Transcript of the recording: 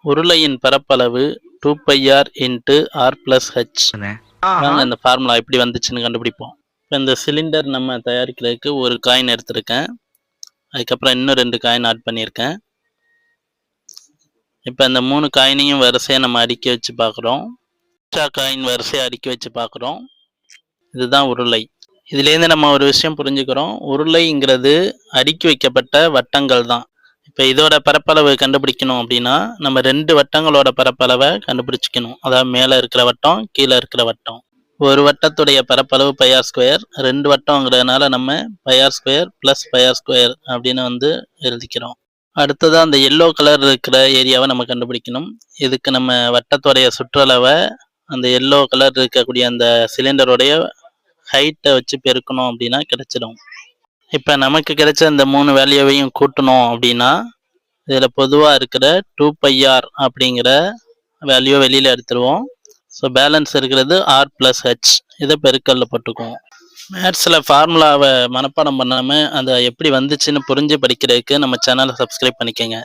உருளையின் பரப்பளவு 2πr into r + h. வாங்க இந்த ஃபார்முலா எப்படி வந்துச்சுன்னு கண்டுபிடிப்போம். இப்போ இந்த சிலிண்டர் நம்ம தயாரிக்கிறதுக்கு ஒரு காயின் எடுத்திருக்கேன். அதுக்கப்புறம் இன்னும் 2 காயின் ஆட் பண்ணியிருக்கேன். இப்போ இந்த 3 காயினையும் வரிசையாக நம்ம அடுக்கி வச்சு பார்க்குறோம். எக்ஸ்ட்ரா காயின் வரிசையாக அடுக்கி வச்சு பார்க்குறோம். இதுதான் உருளை. இதுலேருந்து நம்ம ஒரு விஷயம் புரிஞ்சுக்கிறோம். உருளைங்கிறது அடுக்கி வைக்கப்பட்ட வட்டங்கள் தான். இப்போ இதோட பரப்பளவு கண்டுபிடிக்கணும் அப்படின்னா நம்ம 2 வட்டங்களோட பரப்பளவை கண்டுபிடிச்சிக்கணும். அதாவது மேலே இருக்கிற வட்டம், கீழே இருக்கிற வட்டம். ஒரு வட்டத்துடைய பரப்பளவு πr², 2 வட்டங்கிறதுனால நம்ம πr² + πr² அப்படின்னு எழுதிக்கிறோம். அடுத்ததாக அந்த எல்லோ கலர் இருக்கிற ஏரியாவை நம்ம கண்டுபிடிக்கணும். இதுக்கு நம்ம வட்டத்துடைய சுற்றளவை அந்த எல்லோ கலர் இருக்கக்கூடிய அந்த சிலிண்டருடைய ஹைட்டை வச்சு பெருக்கணும் அப்படின்னா கிடைச்சிடும். இப்போ நமக்கு கிடைச்ச இந்த 3 வேல்யூவையும் கூட்டணும் அப்படின்னா இதில் பொதுவாக இருக்கிற 2πr அப்படிங்கிற வேல்யூவை வெளியில் எடுத்துருவோம். ஸோ பேலன்ஸ் இருக்கிறது r + h. இதை பெருக்கல்ல போட்டுக்குவோம். மேத்ஸில் ஃபார்முலாவை மனப்பாடம் பண்ணாமல் அதை எப்படி வந்துச்சுன்னு புரிஞ்சு படிக்கிறதுக்கு நம்ம சேனலை சப்ஸ்கிரைப் பண்ணிக்கோங்க.